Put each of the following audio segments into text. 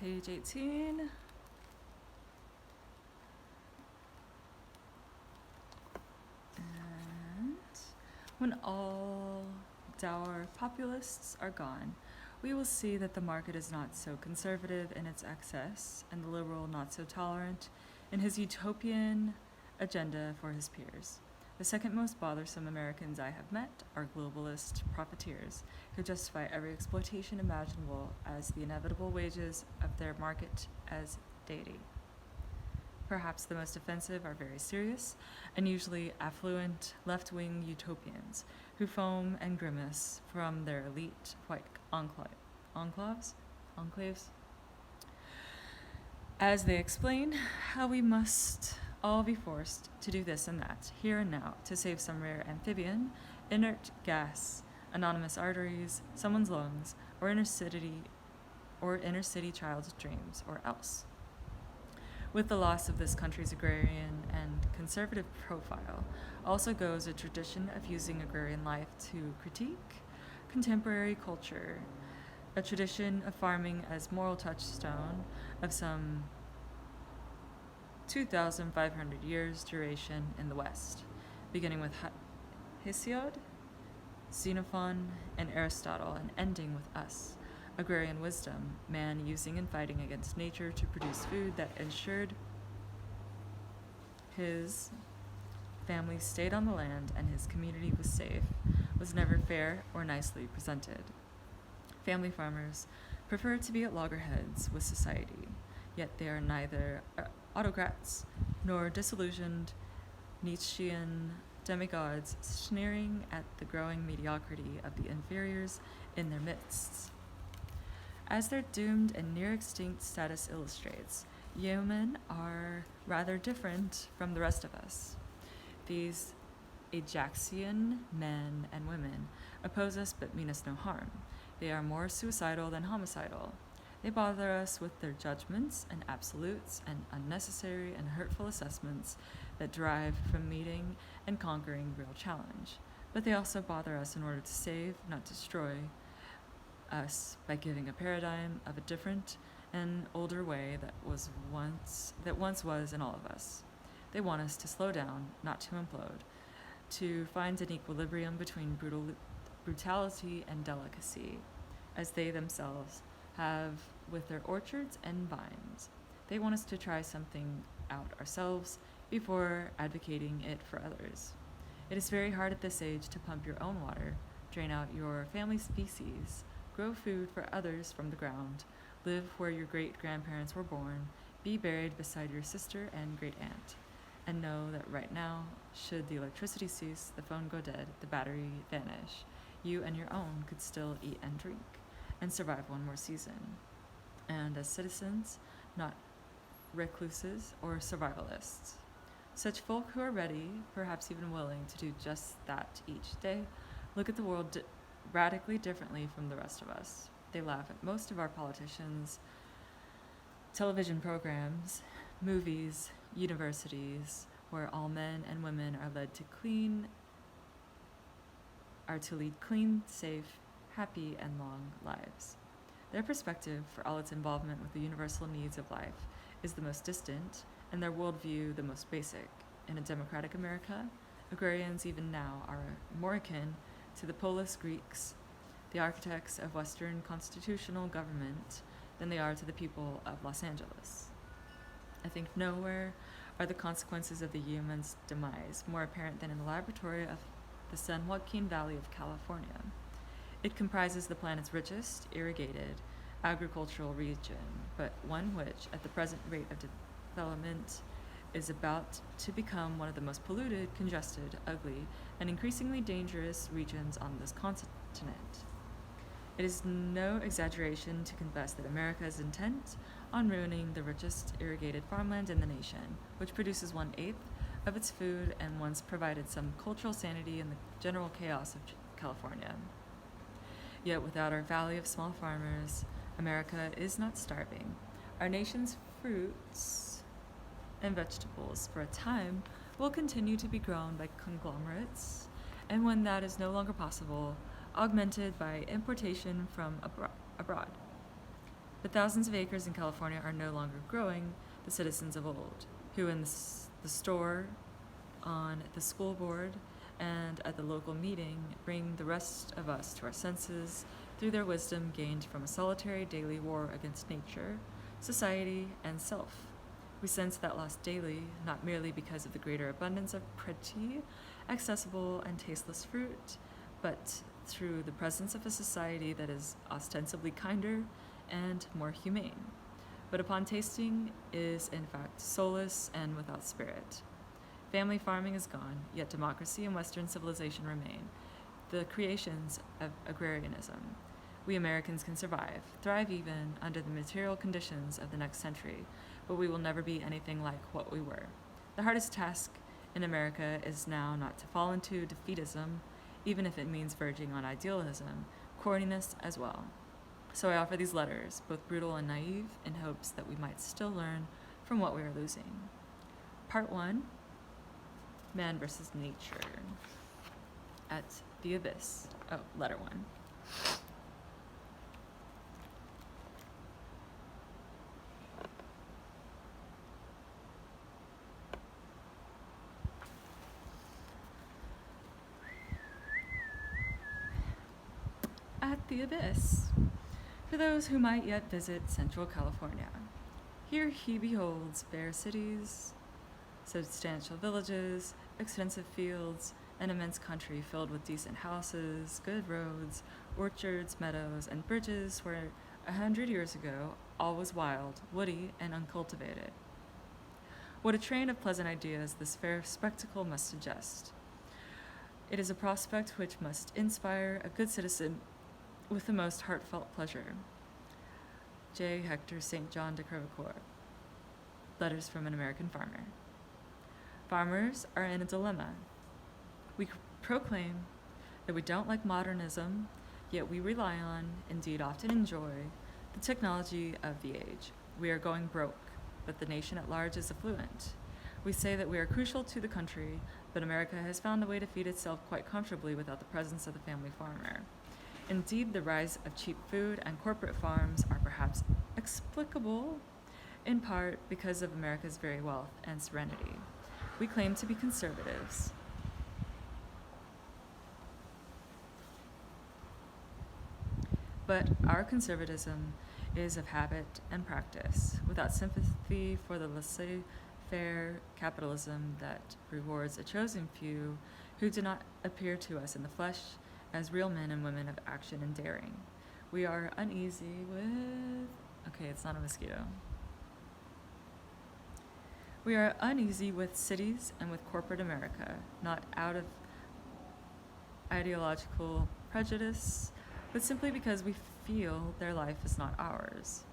Page 18. And when all dour populists are gone, we will see that the market is not so conservative in its excess, and the liberal not so tolerant in his utopian agenda for his peers. The second most bothersome Americans I have met are globalist profiteers who justify every exploitation imaginable as the inevitable wages of their market as deity. Perhaps the most offensive are very serious and usually affluent left-wing utopians who foam and grimace from their elite white enclaves, as they explain how we must all be forced to do this and that, here and now, to save some rare amphibian, inert gas, anonymous arteries, someone's lungs, or inner city child's dreams, or else. With the loss of this country's agrarian and conservative profile, also goes a tradition of using agrarian life to critique contemporary culture, a tradition of farming as moral touchstone of some 2,500 years duration in the West, beginning with Hesiod, Xenophon, and Aristotle, and ending with us. Agrarian wisdom, man using and fighting against nature to produce food that ensured his family stayed on the land and his community was safe, was never fair or nicely presented. Family farmers prefer to be at loggerheads with society, yet they are neither autocrats nor disillusioned Nietzschean demigods sneering at the growing mediocrity of the inferiors in their midst. As their doomed and near-extinct status illustrates, yeomen are rather different from the rest of us. These Ajaxian men and women oppose us but mean us no harm. They are more suicidal than homicidal. They bother us with their judgments and absolutes and unnecessary and hurtful assessments that derive from meeting and conquering real challenge. But they also bother us in order to save, not destroy, us by giving a paradigm of a different and older way that once was in all of us. They want us to slow down, not to implode, to find an equilibrium between brutality and delicacy, as they themselves have with their orchards and vines. They want us to try something out ourselves before advocating it for others. It is very hard at this age to pump your own water, drain out your family species, grow food for others from the ground, live where your great-grandparents were born, be buried beside your sister and great-aunt, and know that right now, should the electricity cease, the phone go dead, the battery vanish, you and your own could still eat and drink and survive one more season. And as citizens, not recluses or survivalists. Such folk who are ready, perhaps even willing, to do just that each day, look at the world radically differently from the rest of us. They laugh at most of our politicians, television programs, movies, universities, where all men and women are led to lead clean, safe, happy, and long lives. Their perspective, for all its involvement with the universal needs of life, is the most distant, and their worldview the most basic. In a democratic America, agrarians even now are more akin to the polis Greeks, the architects of Western constitutional government, than they are to the people of Los Angeles. I think nowhere are the consequences of the yeoman's demise more apparent than in the laboratory of the San Joaquin Valley of California. It comprises the planet's richest, irrigated, agricultural region, but one which, at the present rate of development, is about to become one of the most polluted, congested, ugly, and increasingly dangerous regions on this continent. It is no exaggeration to confess that America is intent on ruining the richest irrigated farmland in the nation, which produces 1/8 of its food and once provided some cultural sanity in the general chaos of California. Yet without our valley of small farmers, America is not starving. Our nation's fruits and vegetables, for a time, will continue to be grown by conglomerates, and when that is no longer possible, augmented by importation from abroad. But thousands of acres in California are no longer growing the citizens of old, who in the store, on the school board, and at the local meeting bring the rest of us to our senses through their wisdom gained from a solitary daily war against nature, society, and self. We sense that loss daily, not merely because of the greater abundance of pretty, accessible, and tasteless fruit, but through the presence of a society that is ostensibly kinder and more humane, but upon tasting is in fact soulless and without spirit. Family farming is gone, yet democracy and Western civilization remain, the creations of agrarianism. We Americans can survive, thrive even, under the material conditions of the next century, but we will never be anything like what we were. The hardest task in America is now not to fall into defeatism, even if it means verging on idealism, corniness as well. So I offer these letters, both brutal and naive, in hopes that we might still learn from what we are losing. Part 1, Man versus Nature. At the Abyss. Oh, letter 1. At the Abyss. For those who might yet visit Central California, here he beholds fair cities, substantial villages, extensive fields, an immense country filled with decent houses, good roads, orchards, meadows, and bridges where 100 years ago all was wild, woody, and uncultivated. What a train of pleasant ideas this fair spectacle must suggest. It is a prospect which must inspire a good citizen with the most heartfelt pleasure. J. Hector St. John de Crevecoeur. Letters from an American Farmer. Farmers are in a dilemma. We proclaim that we don't like modernism, yet we rely on, indeed often enjoy, the technology of the age. We are going broke, but the nation at large is affluent. We say that we are crucial to the country, but America has found a way to feed itself quite comfortably without the presence of the family farmer. Indeed, the rise of cheap food and corporate farms are perhaps explicable, in part because of America's very wealth and serenity. We claim to be conservatives. But our conservatism is of habit and practice, without sympathy for the laissez-faire capitalism that rewards a chosen few who do not appear to us in the flesh as real men and women of action and daring. We are uneasy with... Okay, it's not a mosquito. We are uneasy with cities and with corporate America, not out of ideological prejudice, but simply because we feel their life is not ours.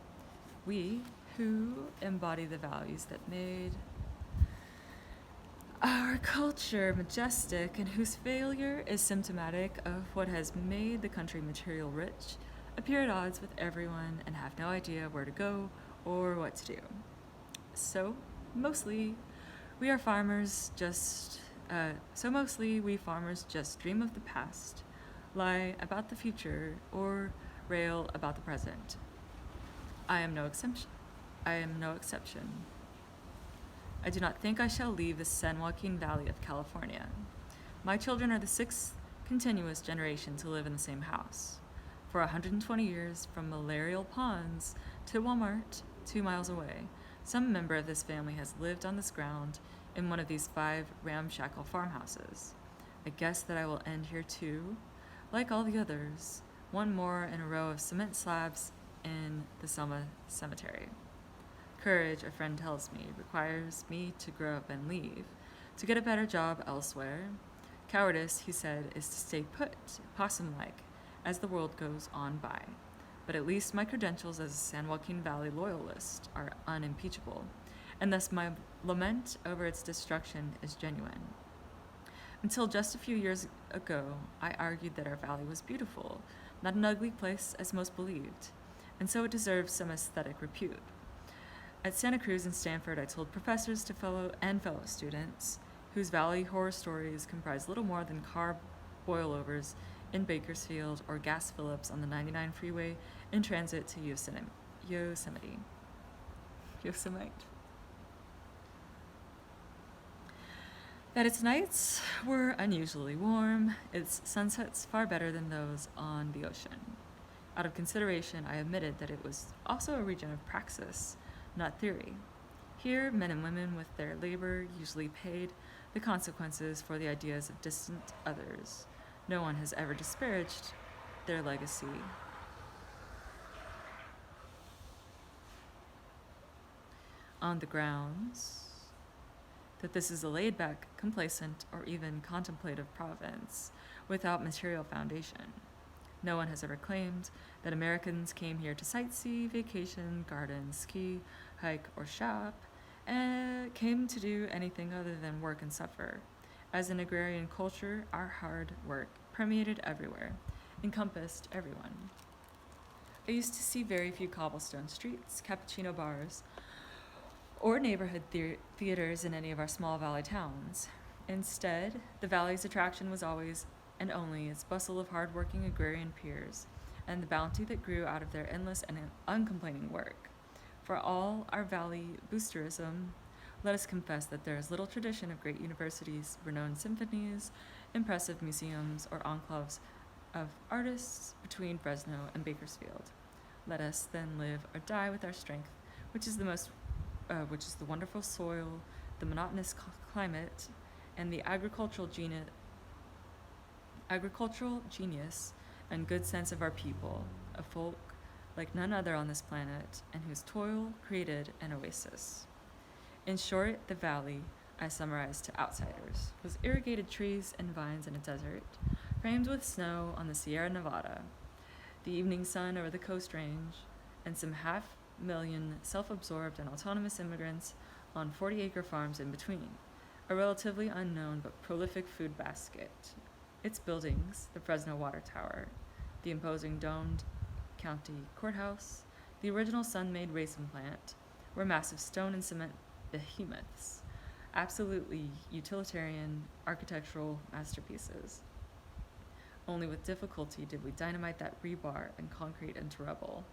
We, who embody the values that made our culture majestic and whose failure is symptomatic of what has made the country material rich, appear at odds with everyone and have no idea where to go or what to do. So, mostly we farmers just dream of the past, lie about the future, or rail about the present. I am no exception. I do not think I shall leave the San Joaquin Valley of California. My children are the 6th continuous generation to live in the same house. For 120 years, from malarial ponds to Walmart, 2 miles away, some member of this family has lived on this ground in one of these 5 ramshackle farmhouses. I guess that I will end here too, like all the others, one more in a row of cement slabs in the Selma Cemetery. Courage, a friend tells me, requires me to grow up and leave, to get a better job elsewhere. Cowardice, he said, is to stay put, possum-like, as the world goes on by. But at least my credentials as a San Joaquin Valley loyalist are unimpeachable, and thus my lament over its destruction is genuine. Until just a few years ago, I argued that our valley was beautiful, not an ugly place as most believed, and so it deserved some aesthetic repute. At Santa Cruz and Stanford, I told professors to fellow students, whose valley horror stories comprise little more than car boilovers in Bakersfield or gas fill-ups on the 99 freeway in transit to Yosemite. Yosemite. That its nights were unusually warm, its sunsets far better than those on the ocean. Out of consideration, I admitted that it was also a region of praxis, not theory. Here, men and women with their labor usually paid the consequences for the ideas of distant others. No one has ever disparaged their legacy. On the grounds that this is a laid back, complacent, or even contemplative province without material foundation. No one has ever claimed that Americans came here to sightsee, vacation, garden, ski, hike, or shop, and came to do anything other than work and suffer. As an agrarian culture, our hard work permeated everywhere, encompassed everyone. I used to see very few cobblestone streets, cappuccino bars, or neighborhood theaters in any of our small valley towns. Instead, the valley's attraction was always and only its bustle of hard-working agrarian peers, and the bounty that grew out of their endless and uncomplaining work. For all our valley boosterism, let us confess that there is little tradition of great universities, renowned symphonies, impressive museums, or enclaves of artists between Fresno and Bakersfield. Let us then live or die with our strength, which is the wonderful soil, the monotonous climate, and the agricultural genius and good sense of our people, a folk like none other on this planet, and whose toil created an oasis. In short, the valley, I summarize to outsiders, was irrigated trees and vines in a desert, framed with snow on the Sierra Nevada, the evening sun over the Coast Range, and some 500,000 self-absorbed and autonomous immigrants on 40-acre farms in between, a relatively unknown but prolific food basket. Its buildings, the Fresno Water Tower, the imposing domed county courthouse, the original Sun-made raisin plant, were massive stone and cement behemoths, absolutely utilitarian architectural masterpieces. Only with difficulty did we dynamite that rebar and concrete into rubble,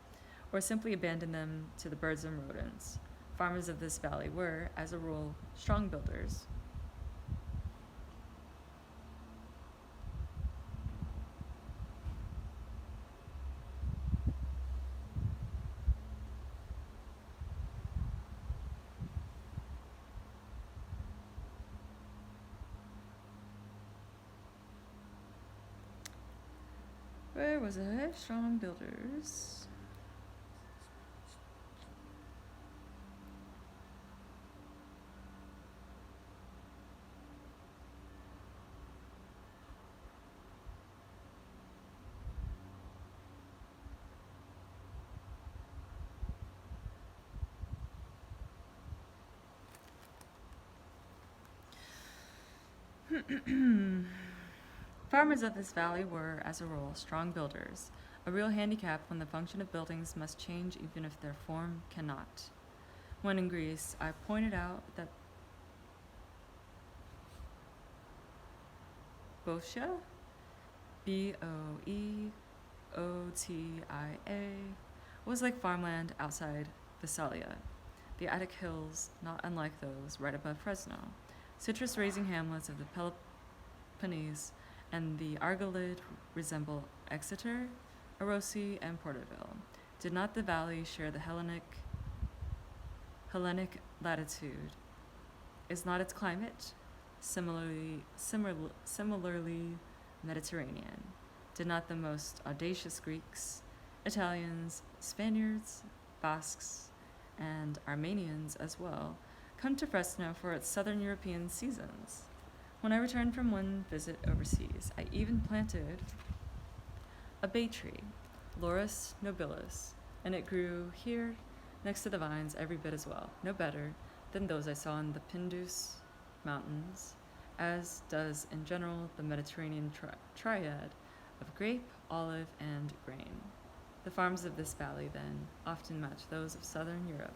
or simply abandon them to the birds and rodents. Farmers of this valley were, as a rule, strong builders. Where was it? Strong builders. Farmers of this valley were, as a rule, strong builders, a real handicap when the function of buildings must change even if their form cannot. When in Greece, I pointed out that Boeotia, Boeotia, was like farmland outside Visalia, the Attic hills not unlike those right above Fresno, citrus-raising hamlets of the Peloponnese and the Argolid resemble Exeter, Arosi, and Porterville. Did not the valley share the Hellenic latitude? Is not its climate similarly Mediterranean? Did not the most audacious Greeks, Italians, Spaniards, Basques, and Armenians as well come to Fresno for its southern European seasons? When I returned from one visit overseas, I even planted a bay tree, Laurus nobilis, and it grew here next to the vines every bit as well, no better than those I saw in the Pindus Mountains, as does in general the Mediterranean triad of grape, olive, and grain. The farms of this valley, then, often match those of southern Europe,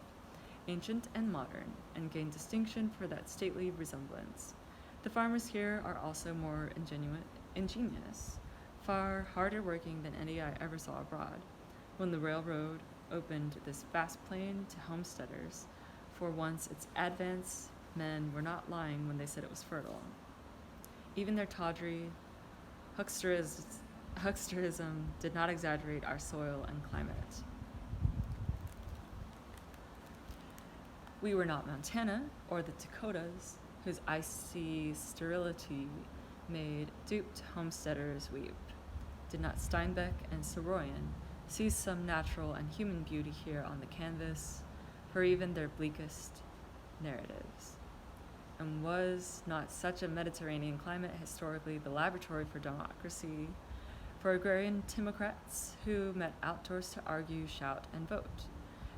ancient and modern, and gain distinction for that stately resemblance. The farmers here are also more ingenious, far harder working than any I ever saw abroad. When the railroad opened this vast plain to homesteaders. For once, its advanced men were not lying when they said it was fertile. Even their tawdry hucksterism did not exaggerate our soil and climate. We were not Montana or the Dakotas, whose icy sterility made duped homesteaders weep. Did not Steinbeck and Soroyan see some natural and human beauty here on the canvas for even their bleakest narratives? And was not such a Mediterranean climate historically the laboratory for democracy, for agrarian timocrats who met outdoors to argue, shout, and vote?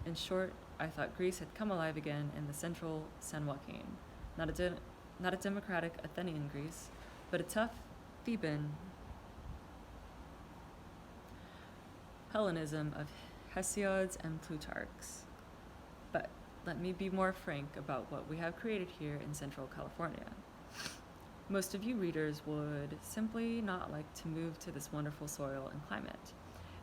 In short, I thought Greece had come alive again in the central San Joaquin, not a democratic Athenian Greece, but a tough Theban Hellenism of Hesiod's and Plutarch's. But let me be more frank about what we have created here in Central California. Most of you readers would simply not like to move to this wonderful soil and climate.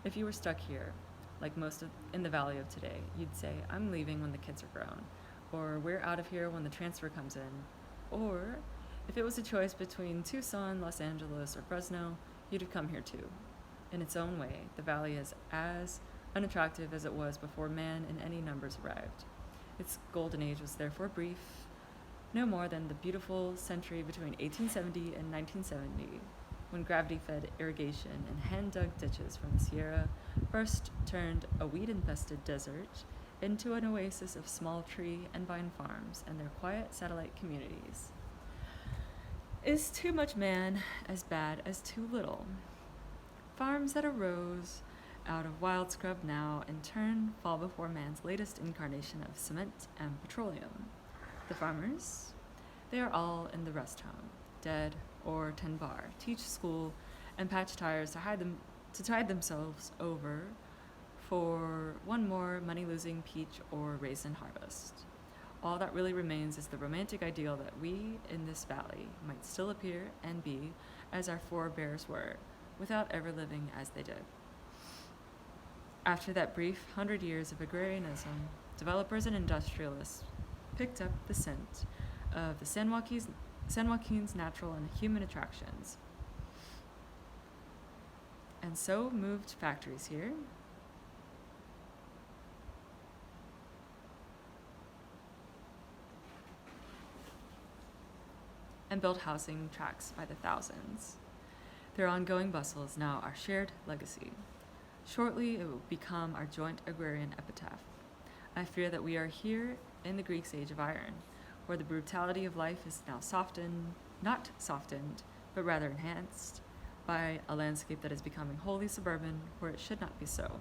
If you were stuck here, like most in the Valley of today, you'd say, I'm leaving when the kids are grown, or we're out of here when the transfer comes in, or if it was a choice between Tucson, Los Angeles, or Fresno, you'd have come here too. In its own way, the Valley is as unattractive as it was before man in any numbers arrived. Its golden age was therefore brief, no more than the beautiful century between 1870 and 1970, when gravity-fed irrigation and hand-dug ditches from the Sierra first turned a weed-infested desert into an oasis of small tree and vine farms and their quiet satellite communities. Is too much man as bad as too little? Farms that arose out of wild scrub now, in turn, fall before man's latest incarnation of cement and petroleum. The farmers, they are all in the rest home, dead or tend bar, teach school, and patch tires to tide themselves over for one more money-losing peach or raisin harvest. All that really remains is the romantic ideal that we in this valley might still appear and be as our forebears were, without ever living as they did. After that brief 100 years of agrarianism, developers and industrialists picked up the scent of the San Joaquin's natural and human attractions, and so moved factories here, and built housing tracts by the thousands. Their ongoing bustle is now our shared legacy. Shortly, it will become our joint agrarian epitaph. I fear that we are here in the Greek's age of iron, where the brutality of life is now not softened, but rather enhanced by a landscape that is becoming wholly suburban, where it should not be so.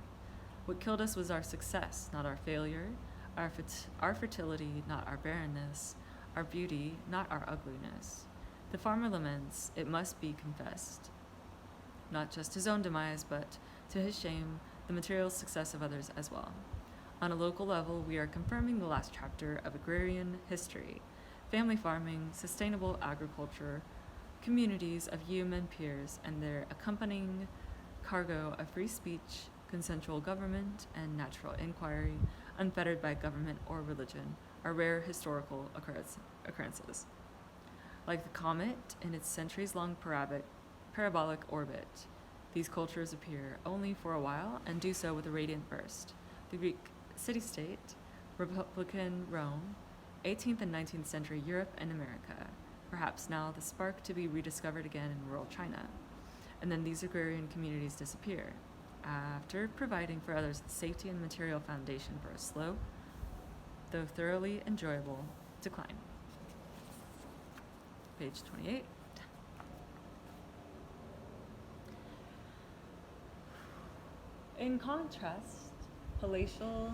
What killed us was our success, not our failure, our fertility, not our barrenness, our beauty, not our ugliness. The farmer laments, it must be confessed, not just his own demise, but, to his shame, the material success of others as well. On a local level, we are confirming the last chapter of agrarian history: family farming, sustainable agriculture, communities of human peers, and their accompanying cargo of free speech, consensual government, and natural inquiry, unfettered by government or religion, are rare historical occurrences. Like the comet in its centuries-long parabolic orbit, these cultures appear only for a while and do so with a radiant burst. The Greek city-state, Republican Rome, 18th and 19th century Europe and America, perhaps now the spark to be rediscovered again in rural China. And then these agrarian communities disappear, after providing for others the safety and material foundation for a slow, though thoroughly enjoyable, decline. Page 28. In contrast, palatial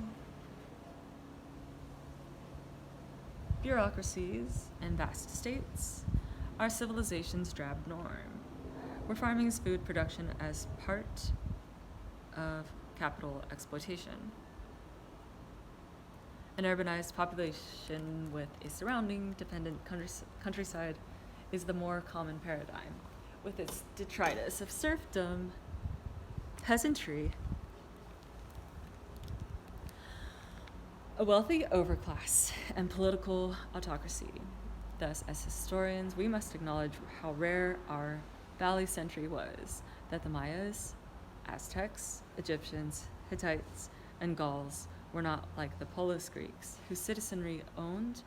bureaucracies and vast estates are civilization's drab norm, where farming is food production as part of capital exploitation. An urbanized population with a surrounding dependent countryside is the more common paradigm, with its detritus of serfdom, peasantry, A wealthy overclass and political autocracy. Thus, as historians, we must acknowledge how rare our valley century was, that the Mayas, Aztecs, Egyptians, Hittites, and Gauls were not like the Polis Greeks, whose citizenry owned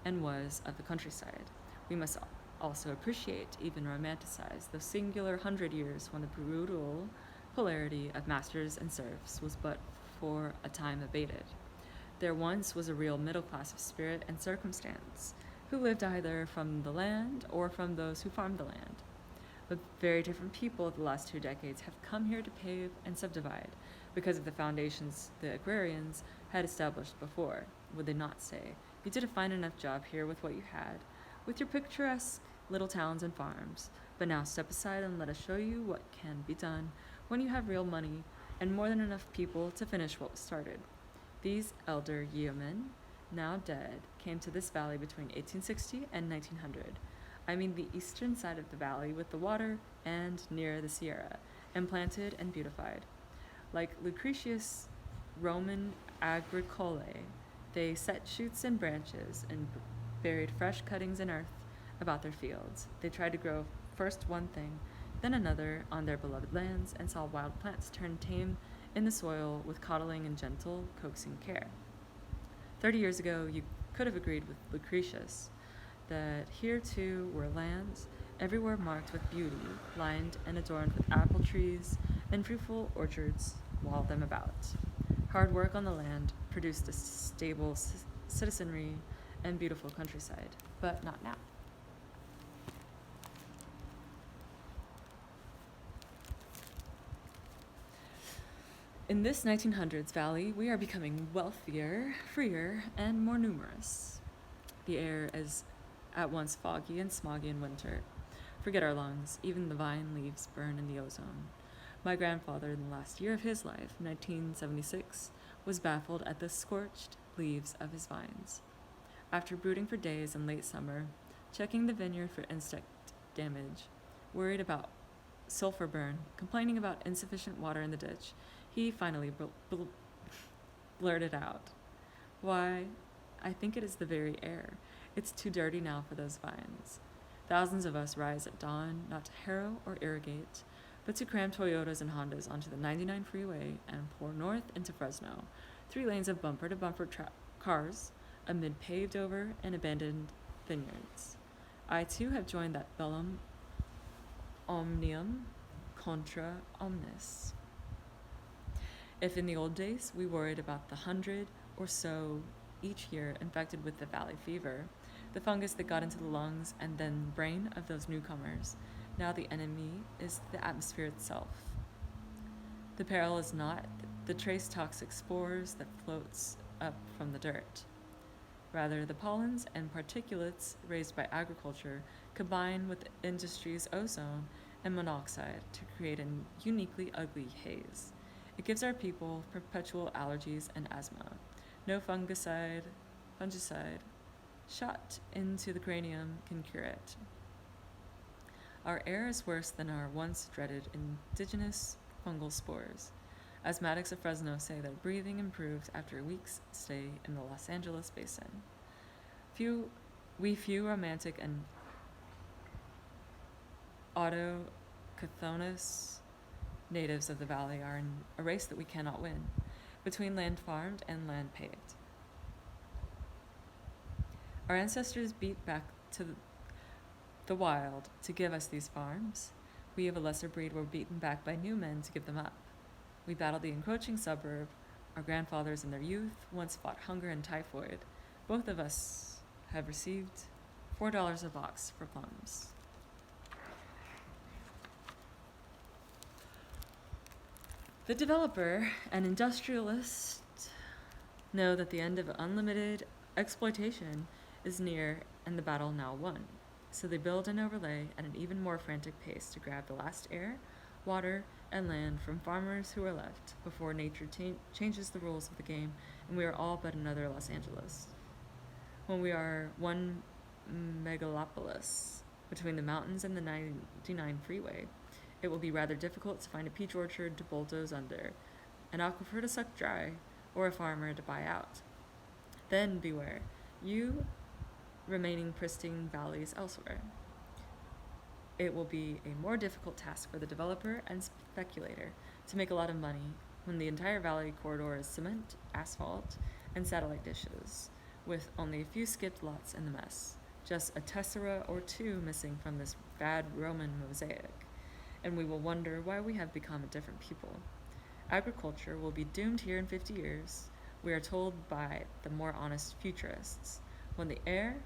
and was of the countryside. We must also appreciate, even romanticize, those singular 100 years when the brutal polarity of masters and serfs was but for a time abated. There once was a real middle class of spirit and circumstance, who lived either from the land or from those who farmed the land. But very different people of the last 2 decades have come here to pave and subdivide because of the foundations the agrarians had established before. Would they not say, you did a fine enough job here with what you had, with your picturesque little towns and farms, but now step aside and let us show you what can be done when you have real money and more than enough people to finish what was started. These elder yeomen, now dead, came to this valley between 1860 and 1900. I mean the eastern side of the valley with the water and near the Sierra, and planted and beautified. Like Lucretius' Roman agricolae, they set shoots and branches and buried fresh cuttings in earth about their fields. They tried to grow first one thing, then another on their beloved lands, and saw wild plants turn tame in the soil with coddling and gentle, coaxing care. 30 years ago, you could have agreed with Lucretius that here too were lands everywhere marked with beauty, lined and adorned with apple trees and fruitful orchards walled them about. Hard work on the land produced a stable citizenry and beautiful countryside, but not now. In this 1900s valley, we are becoming wealthier, freer, and more numerous. The air is at once foggy and smoggy in winter. Forget our lungs, even the vine leaves burn in the ozone. My grandfather, in the last year of his life, 1976, was baffled at the scorched leaves of his vines. After brooding for days in late summer, checking the vineyard for insect damage, worried about sulfur burn, complaining about insufficient water in the ditch, he finally blurted out, "Why, I think it is the very air. It's too dirty now for those vines." Thousands of us rise at dawn, not to harrow or irrigate, but to cram Toyotas and Hondas onto the 99 freeway and pour north into Fresno, 3 lanes of bumper-to-bumper cars amid paved-over and abandoned vineyards. I, too, have joined that bellum omnium contra omnes. If in the old days we worried about the 100 or so each year infected with the valley fever, the fungus that got into the lungs and then brain of those newcomers, now the enemy is the atmosphere itself. The peril is not the trace toxic spores that floats up from the dirt. Rather, the pollens and particulates raised by agriculture combine with the industry's ozone and monoxide to create a uniquely ugly haze. It gives our people perpetual allergies and asthma. No fungicide shot into the cranium can cure it. Our air is worse than our once dreaded indigenous fungal spores. Asthmatics of Fresno say their breathing improves after a week's stay in the Los Angeles basin. Few romantic and autochthonous natives of the valley are in a race that we cannot win, between land farmed and land paved. Our ancestors beat back to the wild to give us these farms. We of a lesser breed were beaten back by new men to give them up. We battled the encroaching suburb. Our grandfathers in their youth once fought hunger and typhoid. Both of us have received $4 a box for plums. The developer and industrialist know that the end of unlimited exploitation is near and the battle now won. So they build and overlay at an even more frantic pace to grab the last air, water, and land from farmers who are left before nature changes the rules of the game and we are all but another Los Angeles. When we are one megalopolis between the mountains and the 99 freeway, it will be rather difficult to find a peach orchard to bulldoze under, an aquifer to suck dry, or a farmer to buy out. Then beware, you remaining pristine valleys elsewhere. It will be a more difficult task for the developer and speculator to make a lot of money when the entire valley corridor is cement, asphalt, and satellite dishes, with only a few skipped lots in the mess, just a tessera or two missing from this bad Roman mosaic, and we will wonder why we have become a different people. Agriculture will be doomed here in 50 years, we are told by the more honest futurists, when the air,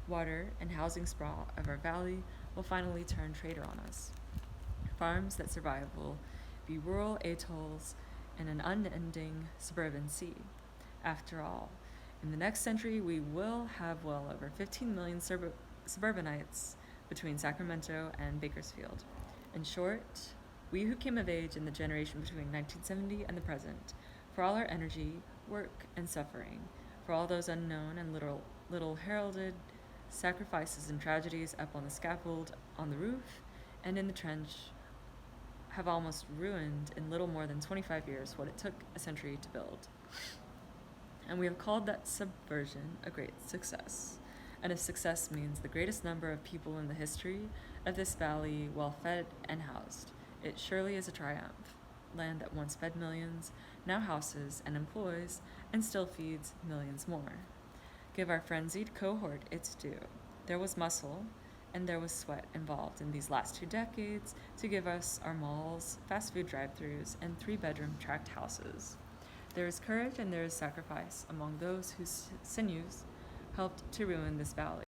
water, and housing sprawl of our valley will finally turn traitor on us. Farms that survive will be rural atolls and an unending suburban sea. After all, in the next century, we will have well over 15 million suburbanites between Sacramento and Bakersfield. In short, we who came of age in the generation between 1970 and the present, for all our energy, work, and suffering, for all those unknown and little heralded sacrifices and tragedies up on the scaffold, on the roof, and in the trench, have almost ruined in little more than 25 years what it took a century to build. And we have called that subversion a great success. And if success means the greatest number of people in the history of this valley well fed and housed, it surely is a triumph. Land that once fed millions, now houses and employs, and still feeds millions more. Give our frenzied cohort its due. There was muscle and there was sweat involved in these last 2 decades to give us our malls, fast food drive-thrus, and 3-bedroom tract houses. There is courage and there is sacrifice among those whose sinews helped to ruin this valley.